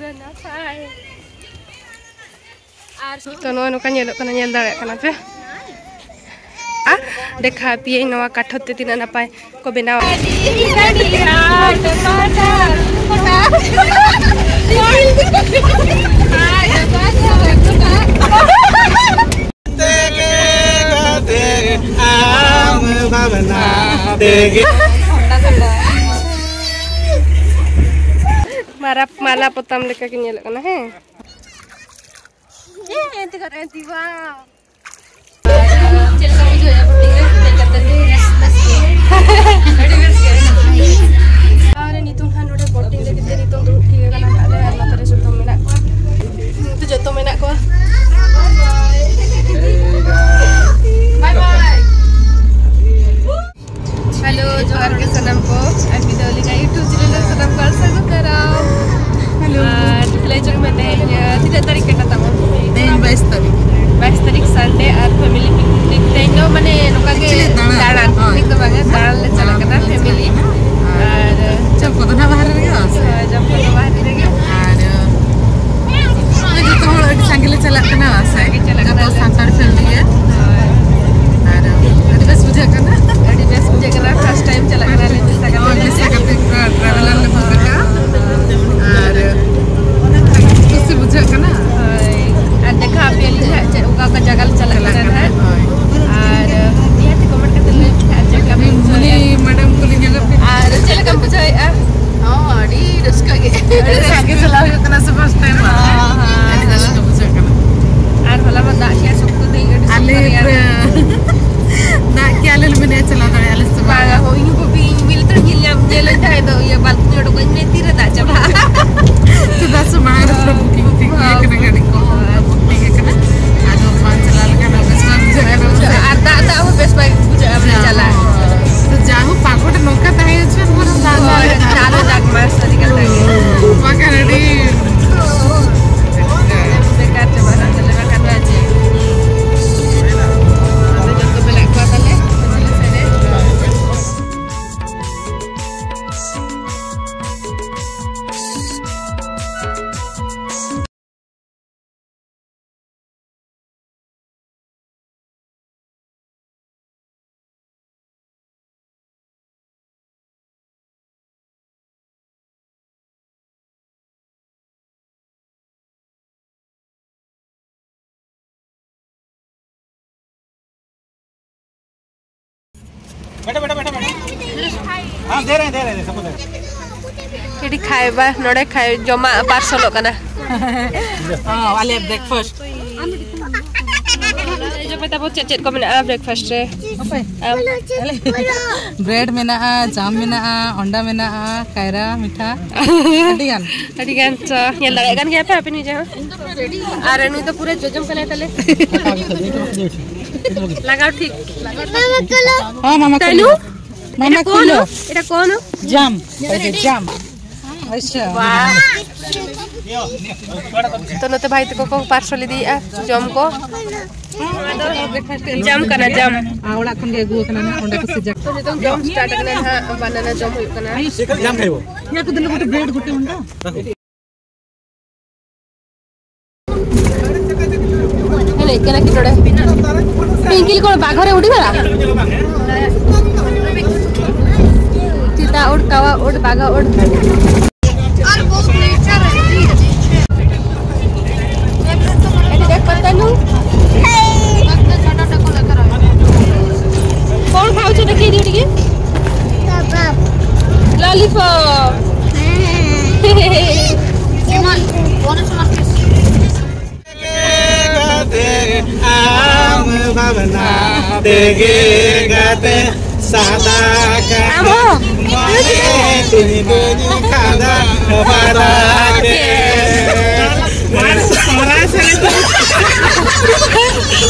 पूरा नापाय आर तो नोका नेलो कना नेल दाड़े कना पे आ देखा पिए नवा काठते तिना नापाय को बनाव मारा माला पताम लेका के नेल कना है एंती कर एंती वाह चल का मुझे या पटिंग ते करते बस अरे नितुं खान रोडे बोटिंग दे किते नितुं दुरुब ठीक कना ताले आर नतरे जतो मेना को तो जतो मेना को बाय बाय हेलो जोहार के सनम को अभी दोली का YouTube चैनल सनम कर सकते कराओ हेलो लेजर में नहीं 3 तारीख के कता 22 तारीख संडे और फैमिली पिकनिक तेनो माने नोका के दाड़ा पिकनिक तो बागे दाड़ा ले चला कना फैमिली और जब को ना बाहर रे जब को बाहर रे और जो तो अडी संगले चला कना सागे चला कना सांताड़ फैमिली है और अडी बस बुझा कना फर्स्ट टाइम चला कना ले जैसा का ट्रैवलर ले बुझा और उससे बुझा कना देखा आप उका का जगह चला है और यहाँ से कमेंट करते ले जगह में मुनी मैडम को ले जगह पे और चले कम बुझाई हां अड़ी रस्का के आगे चला हो कना से फर्स्ट टाइम हां रस्का बुझा कना और भला में दाग क्या सब तो नहीं आले दाग क्या ले मैंने चला था आले से बागा हो इन को भी मिल तो हिल या ले जाए तो ये बालकनी ओडो को ने तीर दा चबा तो दस मार बुकिंग ठीक है कना गाड़ी को तो जाहू पाकोट नौका ताहे छ मोर चालो जाग मार सदी का तागे पकड़डी बेकार से बना चले का करना छै अबे जब तो बेला को पहले बेटा हां दे रहे सब दे एडी खाइबा नडे खाइ जमा पार्सल कना हां वाले ब्रेकफास्ट जो पता बहुत चेट को मेना ब्रेकफास्ट रे ब्रेड मेना जाम मेना अंडा मेना कायरा मिठा अडी गान तो ये लगे गान क्या पे अपन जे आरे नु तो पूरे जोजम कने तले लगाओ ठीक हां मामा तनु मामा खोलो एटा कोन जाम जाम अच्छा वाह तो न तो भाई तो को पार्सल दी जम को जम करना जम आवड़ा खन के गु कना ओंडा के से तो नितम जम स्टार्ट करना है बनाना जम हो कना जाम खाइबो या को दिल गोटे ब्रेड गोटे ओंडा नहीं केना कि डोडे पिंकिल कोन बाघरे उडी बरा सीता उड़ कावा उड़ बाघा उड़ और वो नेचर है एडी देख पता नु कौन खाऊ छ देखि दी के लॉलीपॉप कौन समझते आम भावना देगेगा ते सादा का तुनी बोली खादा वादा के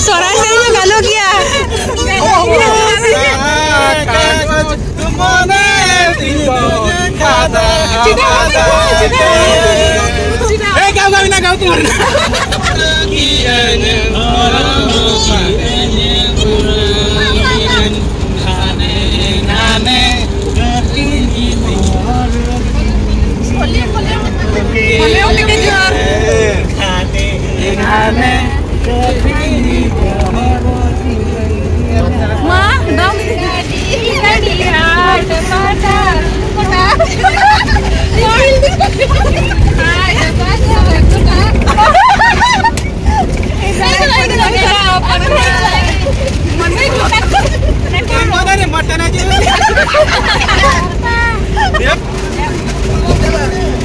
सोरा से में गालो किया तुमने खादा वादा के ए गाओ ना गाओ तुम खाने आने माँ दाम मटन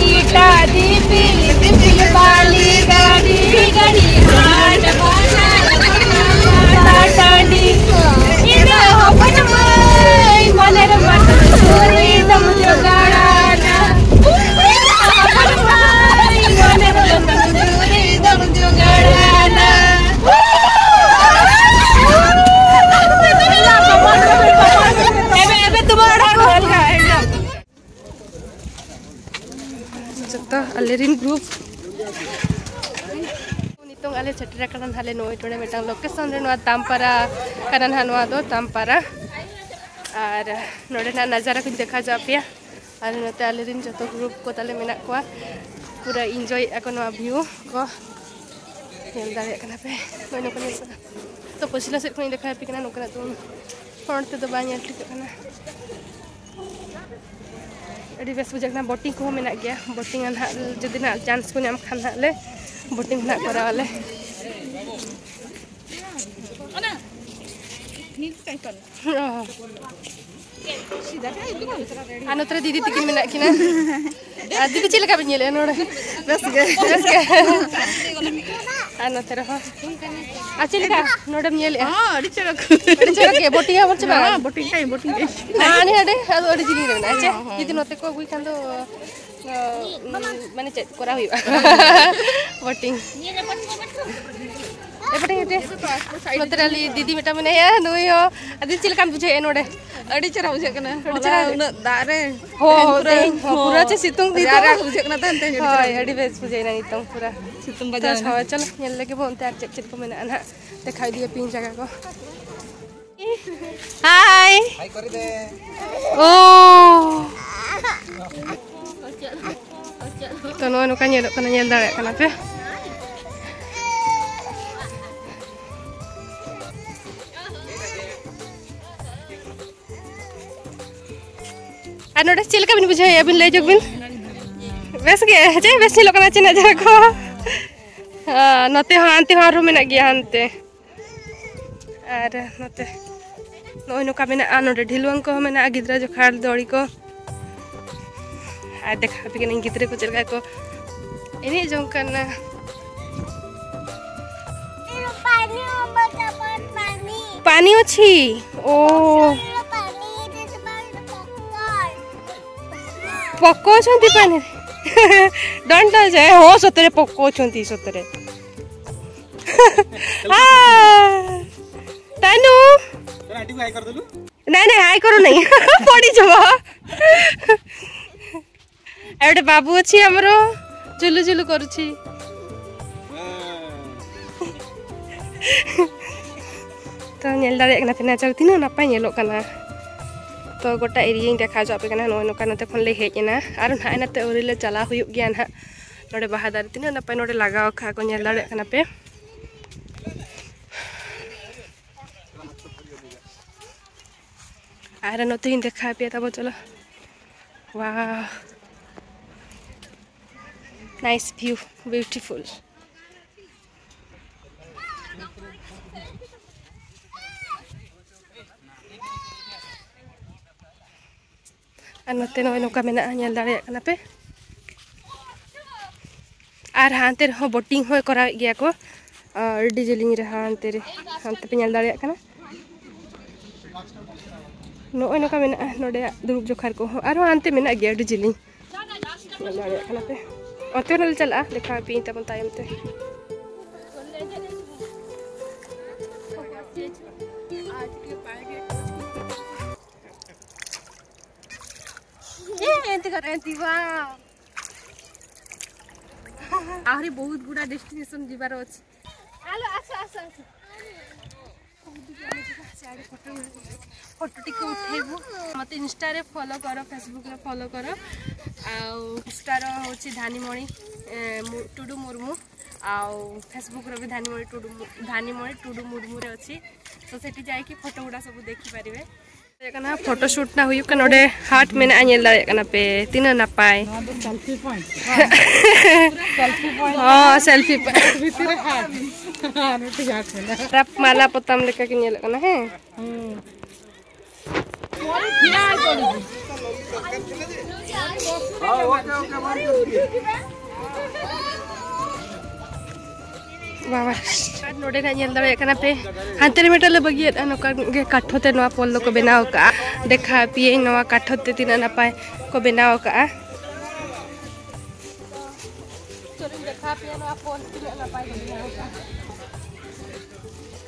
ईटा दीपिल बाली गाड़ी गाड़ी हाट बाटाडी इना होपन मई मनेर मत सोरी दम जोगाड़ाना होपन मई मनेर मत सोरी दम जोगाड़ाना एबे तुम्हारा ढोल गाएगा जत्ता अलेरिन ग्रुप नितोंग आले छटरा कनन हाले नोय टोने मेटांग लोकेशन रे नोआ तामपारा कनन हानवा दो तामपारा और नोडे ना नजारा कुछ देखा जा पिया और नोते अलेरिन जतो ग्रुप को ताले मेना कोआ पूरा एंजॉय ako नोआ व्यू को नेल दारे कना पे नोय नो कने तो पछिला सेट खनि देखा पे कना नोकरा तो फ्रंट ते तो बाña ठीक कना अड़ी बेस बुझाकना बोटिंग को मेना गया बोटिंग ना जदि ना चांस को नाम खान ले बोटिंग ना करावाले ओना ठीक काई कर सीधा काई अनोतरा दीदी तिकिन मेना किना दीदी चिल का बनिले नोडे बस के अनोतरा हो आचिल का नोडे मिले हां अड़ी चरक के बोटिंग हमर चबा हां बोटिंग काई बोटिंग हां ने हडे ಅದು ಅಡಿ ಜಿನಿ रे ना दीदी नोते को गुई खांदो माने चेक करा हुई बोटिंग एपटे हेते नोतराली दीदी मेटा मने या नुई हो अदी चिल काम बुझे नोडे अडी चरा बुझे कना अडी चरा उना दारे हो पूरा चे सितुंग दी तो बुझे कना तंते हाय अडी बेस बुझे ना नितंग पूरा सितुंग बजा हो चल नेल लेके बोनते आर चेक चेक को मेना ना देखाई दिए पिन जगह को हाय हाय कर दे ओ तो no no kanya kana nyel dare kana pe anoda chil ka bin bujhe abin le jog bin bes ge je bes lo kana china jara ko note ha ante ha ru mena gya ante ar note no no ka mena anoda ढिलुang ko mena gidra jo khal dori ko आ देखा पे नहीं गिद्रे को चलगा को इने जों करना पानी अछि ओ पक्को छंती पानी डंटा जाय हो सतरे पक्को छंती सतरे आ तानु आंटी को हाय कर दलु नहीं नहीं हाय करो नहीं पड़ी जबा एवटे बाबू अच्छी हमरो जुलु जुलु करूची तो नेल दारे कना पेना चलती ना नापाय नेलो कना तो गोटा एरिया इन देखा जापे कना नो नो कना ते खन ले हेजना आर ना एनाते ओरिले चला हुयुग गया ना नोडे बाहा दारे तिना नापाय नोडे लगाव खा को नेल दारे कना पे आर नोते इन देखा पे तब चलो वाह nice view beautiful anote no no kamena nyel dare kana pe ar hante ho boating hoy kora gya ko dieseling re hante pe nyel dare kana no no kamena node durup jokhar ko ar hante mena gya dieseling nyel dare kana pe ote nal chala dekha pinta pun tayam te एंती कर एंती वाह आहरी बहुत गुडा destination जिबार अछि आलो आसा आसा photo टिक उठेबु मते Insta रे follow करो Facebook रे फॉलो करो आ इंस्टा रो होछि धानीमणि टुडू मुर्मू फेसबुक भी धानीमणि टुडू मुर्मू रे अच्छी तो सेठी जाई कि फोटो गुडा सब देखि पारिबे एकना फोटो शूट ना हुई कन ओडे हाट मेना आनेल दारे कना पे तीन नापाय सेल्फी पॉइंट सेल्फी पॉइंट हां सेल्फी भीतर हाट रोटी हाट मेना रप माला पतम लेका कि नेल कना है बाबा नोडे ना नेल दारे कना पे हांते मेटल बगिए नका गे काठोते नवा पोल को बनाव का देखा पिए नवा काठोते तीन नापाय को बनाव का चोरी देखा पिए नवा पोल तीन नापाय को बनाव का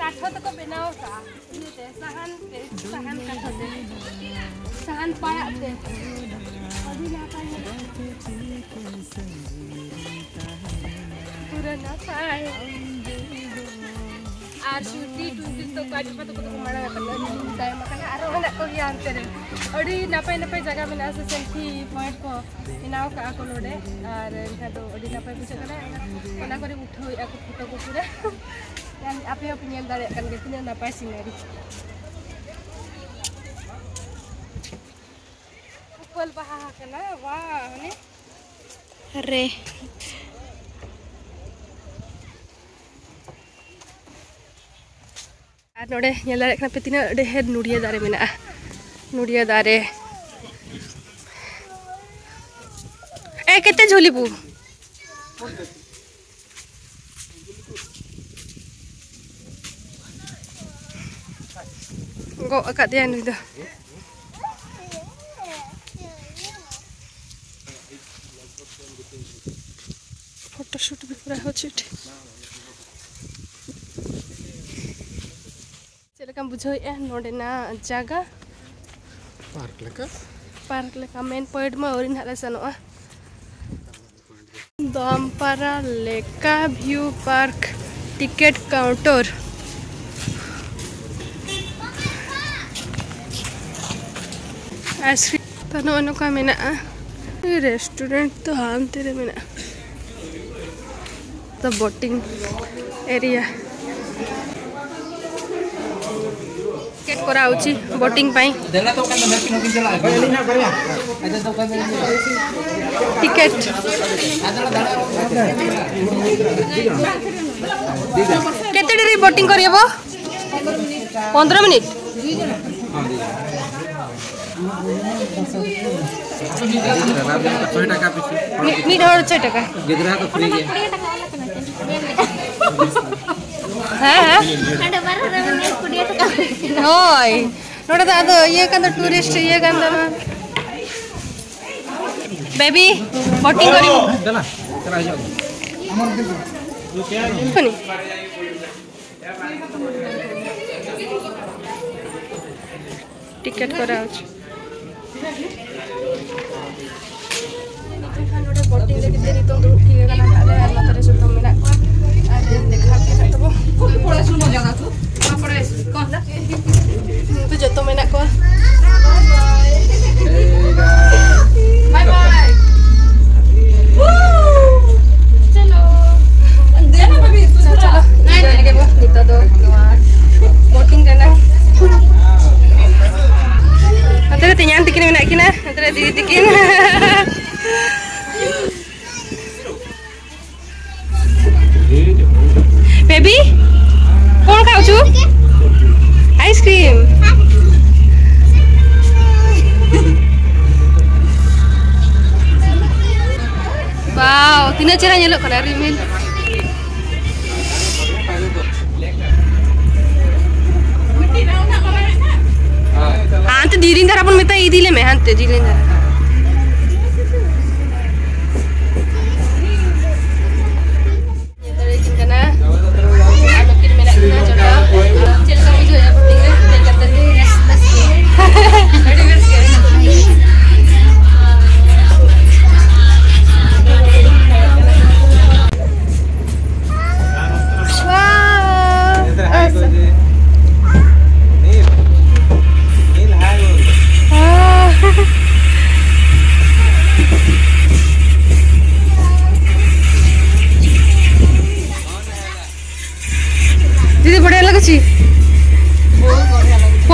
काठोते को बनाव का इते सहान काठोते सहान पायाते अभी नापाय पूरा नापाय आर शूटी टूटी तो काट पत को मारा करना टाइम करना आरो ना को या अंतर ओडी नापाय नापाय जगह में ना सेल्फी पॉइंट को इनाव का को लोडे और इनका तो ओडी नापाय बुझे करना ओना करे उठो या को फोटो को पूरा यान आपे ओपिनियन दारे kan getine नापाय सिनेरी ऊपर बहा करना वाह ने अरे नोडे नेला रखना पे तीना ढेर नुड़िया दारे मेना नुड़िया दारे ए केते झोली पु गो अकादिया नुई द फोटोशूट भी पूरा हो छिट चलकम बुझो ए नोडे ना जगह पार्क लेका मेन पॉइंट में और इनहरा सनोआ दमपारा लेका view park ticket counter ice cream तनो नका मेना रेस्टोरेंट तो हम तेरे मेना तो बोटिंग एरिया टिकेट करा होची बोटिंग पाई देला तो कान में किनो किन चला अच्छा तो कान टिकट केते देरी बोटिंग करियबो 15 मिनिट मी ढोर 6 टका गिदरा तो फ्री है हां होय नोडा ಅದು ये कंद टूरिस्ट ये कंद बेबी बोटिंग करी चला चला जाओ सुनी टिकट करा अछि नोडा बोटिंग ले के तो उठी गला खाले अलतरे से तो मिला आ देखा के तबो पड़ा सुनो जगह तू पड़ा कहला तो जतो में ना को बाय बाय चलो देना भाभी चलो नहीं लगे वो तो दो बोटिंग देना अंतरे तियान तिकिन में ना किना अंतरे दीदी तिकिन बेबी कौन खाऊ छु आइसक्रीम वाओ तीना चेहरा nyelok kana rimil ante dirindar apun meta idile me ante dirindar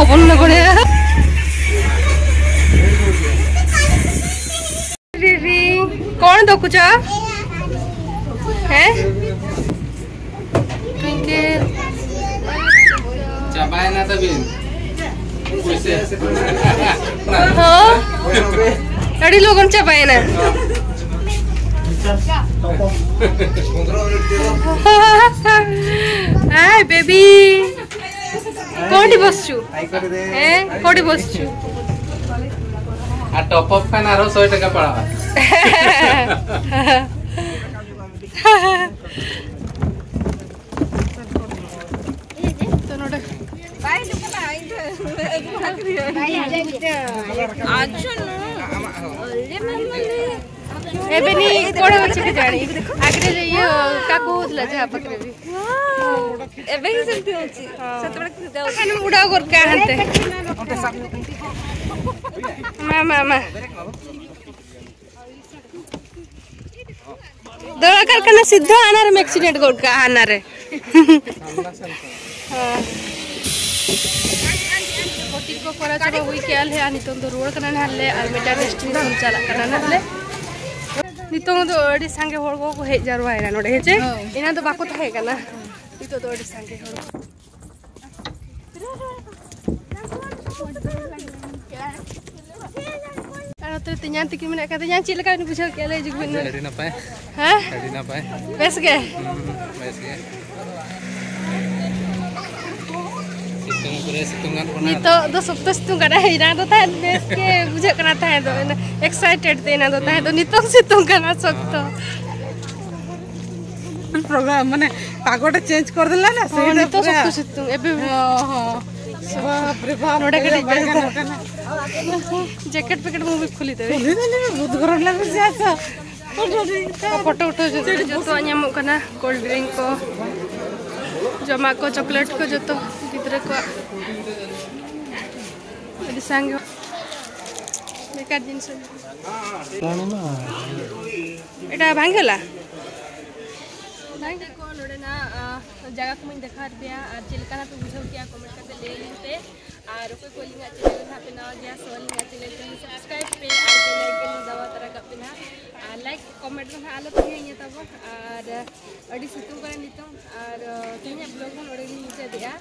हबन ना करे रीरी कौन देखुछ हैं ट्विंकल चबाए ना तभी हाँ अड़ी लोगन चबाए ना हाय बेबी कोडी बसछु हैं कोडी बसछु आ टॉप अप फैन आरो 100 टका पड़ा तो नोड एबेनी कोड़े बच्चे के जानी आगे ये काकू होतला जा पकरे भी एबे ही सेमती होची सेतबे जाऊ खाने उडा कर का हनते मामा दवा कर कना सीधा आनार में एक्सीडेंट गोट का आनार रे हां होती को परा चबा हुई के आल है आनी तो रोड कना हले और मेटा रेस्ट में चला कना नले नितों तो अड़ी संगे होड़ को हे जरवा है नोडे हेचे इना तो बाको तो है कना नितो तो अड़ी संगे होड़ अरे तो तियान तिकी में का तियान चिल का नि बुझो के ले जुग बिन अड़ी ना पाए हां अड़ी ना पाए बेस के सितुंगान कोना नितो दो सप्ताह सितुंग करा है इना तो था बेस के बुझे कना था तो एक्साइटेड थे इना तो था तो नितो सितुंग कना सकतो प्रोग्राम माने पागोटा चेंज कर देला ना से नितो सब सितुंग एबे हां बाप रे बाप नोडे के जैकेट पैकेट मूवी खुली देबे बहुत गरम लागे से आसा फोटो उठो जो तो ᱧᱟᱢᱚᱜ ᱠᱟᱱᱟ कोल्ड ड्रिंक को जमा को चॉकलेट को जो तो गिद्रे को अभी संगे बेकार जिनस एटा भांगला भांगे को नोडे ना जगह को मैं देखा दिया और चिलकाना पे बुझो किया कमेंट करके ले लेते और कोई कोई लिंक चैनल था पे ना गया सो लिंक चैनल पे सब्सक्राइब पे और बेल आइकन दबा तरह करते ना लाइक कमेंट में आलो तो ये तब और अड़ी सितु करे नितो और तीन ब्लॉग में ओडे नीचे दिया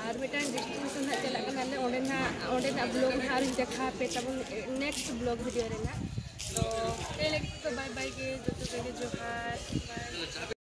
और बेटा डिस्ट्रीब्यूशन है चला कना ले ओडे ना ब्लॉग हार देखा पे तब नेक्स्ट ब्लॉग वीडियो रे ना तो बाय बाय के जो